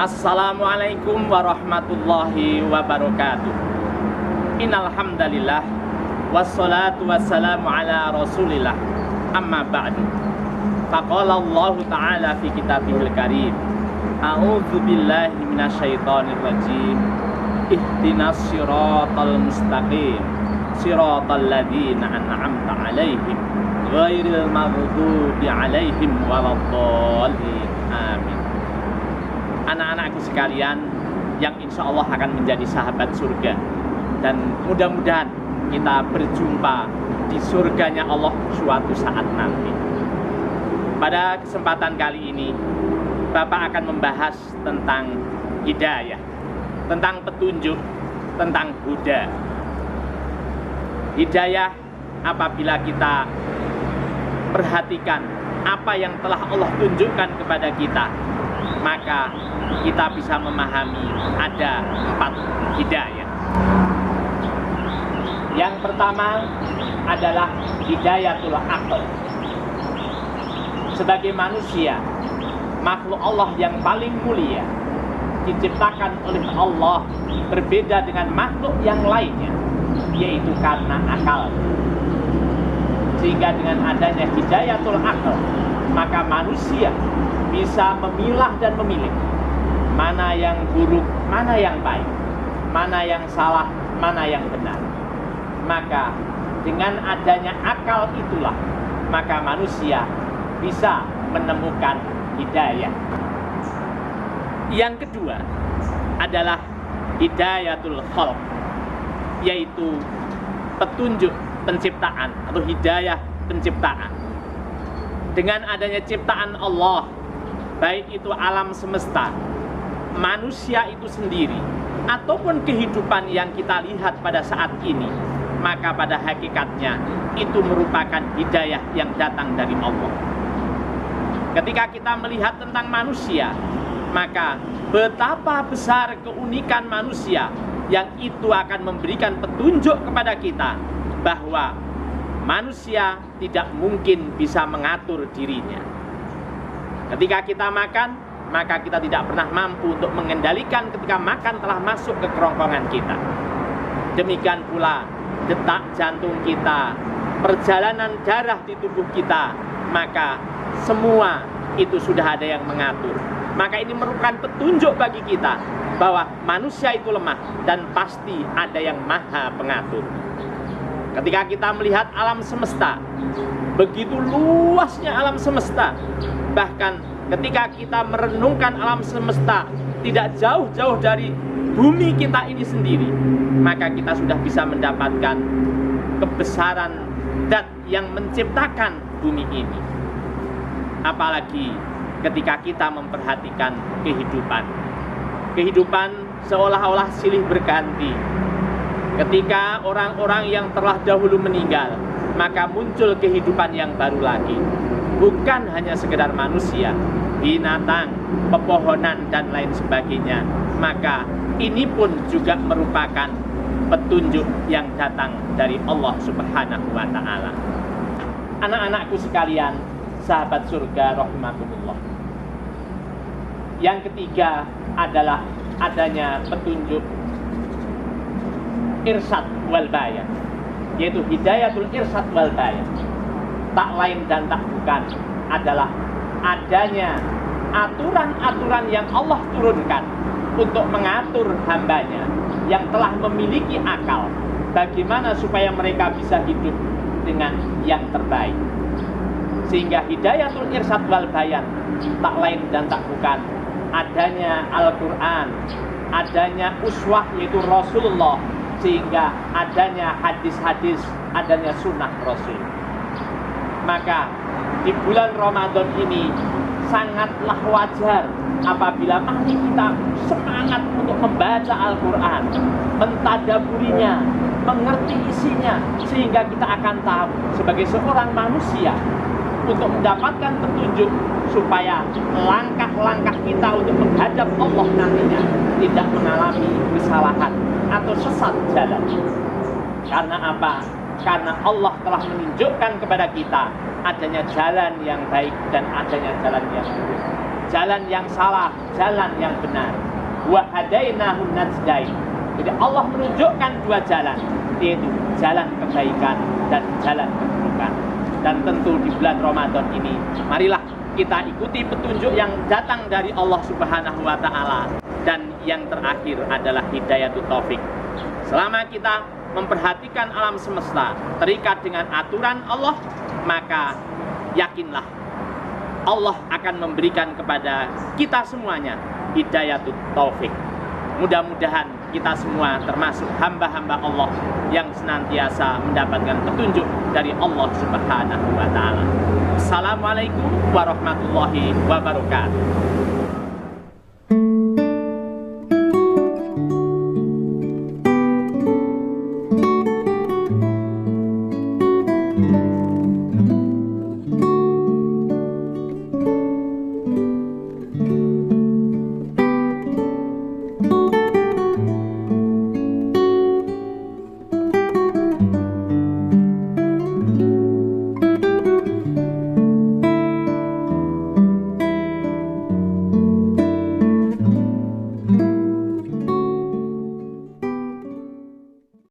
Assalamualaikum warahmatullahi wabarakatuh. Innal hamdalillah wassalatu wassalamu ala Rasulillah. Amma ba'du. Faqala Allah Ta'ala fi kitabihil karim. A'udzu billahi minasyaitonir rajim. Ihdinas siratal mustaqim. Siratal ladzina an'amta 'alaihim ghairil maghdubi 'alaihim waladdallin. Amin. Anak-anakku sekalian yang insya Allah akan menjadi sahabat surga, dan mudah-mudahan kita berjumpa di surganya Allah suatu saat nanti. Pada kesempatan kali ini Bapak akan membahas tentang hidayah, tentang petunjuk, tentang huda. Hidayah apabila kita perhatikan apa yang telah Allah tunjukkan kepada kita, maka kita bisa memahami ada 4 hidayah. Yang pertama adalah hidayatul aql. Sebagai manusia, makhluk Allah yang paling mulia, diciptakan oleh Allah berbeda dengan makhluk yang lainnya, yaitu karena akal. Sehingga dengan adanya hidayatul aql, maka manusia bisa memilah dan memilih mana yang buruk, mana yang baik, mana yang salah, mana yang benar. Maka dengan adanya akal itulah maka manusia bisa menemukan hidayah. Yang kedua adalah hidayatul khalq, yaitu petunjuk penciptaan atau hidayah penciptaan. Dengan adanya ciptaan Allah, baik itu alam semesta, manusia itu sendiri, ataupun kehidupan yang kita lihat pada saat ini, maka pada hakikatnya itu merupakan hidayah yang datang dari Allah. Ketika kita melihat tentang manusia, maka betapa besar keunikan manusia yang itu akan memberikan petunjuk kepada kita bahwa manusia tidak mungkin bisa mengatur dirinya. Ketika kita makan, maka kita tidak pernah mampu untuk mengendalikan ketika makan telah masuk ke kerongkongan kita. Demikian pula detak jantung kita, perjalanan darah di tubuh kita, maka semua itu sudah ada yang mengatur. Maka ini merupakan petunjuk bagi kita bahwa manusia itu lemah dan pasti ada yang maha pengatur. Ketika kita melihat alam semesta, begitu luasnya alam semesta, bahkan ketika kita merenungkan alam semesta tidak jauh-jauh dari bumi kita ini sendiri, maka kita sudah bisa mendapatkan kebesaran zat yang menciptakan bumi ini. Apalagi ketika kita memperhatikan kehidupan. Kehidupan seolah-olah silih berganti. Ketika orang-orang yang telah dahulu meninggal, maka muncul kehidupan yang baru lagi. Bukan hanya sekedar manusia, binatang, pepohonan, dan lain sebagainya. Maka ini pun juga merupakan petunjuk yang datang dari Allah Subhanahu wa Ta'ala. Anak-anakku sekalian, sahabat surga rahimakumullah. Yang ketiga adalah adanya petunjuk irsyad wal bayan, yaitu hidayatul irsyad wal bayan. Tak lain dan tak bukan adalah adanya aturan-aturan yang Allah turunkan untuk mengatur hambanya yang telah memiliki akal, bagaimana supaya mereka bisa hidup dengan yang terbaik. Sehingga hidayatul irsyad wal bayan tak lain dan tak bukan adanya Al-Quran, adanya uswah yaitu Rasulullah, sehingga adanya hadis-hadis, adanya sunnah Rasul. Maka di bulan Ramadan ini sangatlah wajar apabila mari kita semangat untuk membaca Al-Quran, mentadaburinya, mengerti isinya, sehingga kita akan tahu sebagai seorang manusia untuk mendapatkan petunjuk supaya langkah-langkah kita untuk menghadap Allah nantinya tidak mengalami kesalahan atau sesat jalan. Karena apa? Karena Allah telah menunjukkan kepada kita adanya jalan yang baik dan adanya jalan yang lurus. jalan yang salah, jalan yang benar. Wa hadainahun najdain. Jadi Allah menunjukkan dua jalan, yaitu jalan kebaikan dan jalan keburukan. Dan tentu di bulan Ramadan ini, marilah kita ikuti petunjuk yang datang dari Allah Subhanahu wa Ta'ala. Dan yang terakhir adalah hidayatul taufik. Selama kita memperhatikan alam semesta terikat dengan aturan Allah, maka yakinlah Allah akan memberikan kepada kita semuanya hidayatul taufik. Mudah-mudahan kita semua termasuk hamba-hamba Allah yang senantiasa mendapatkan petunjuk dari Allah Subhanahu wa Ta'ala. Assalamualaikum warahmatullahi wabarakatuh.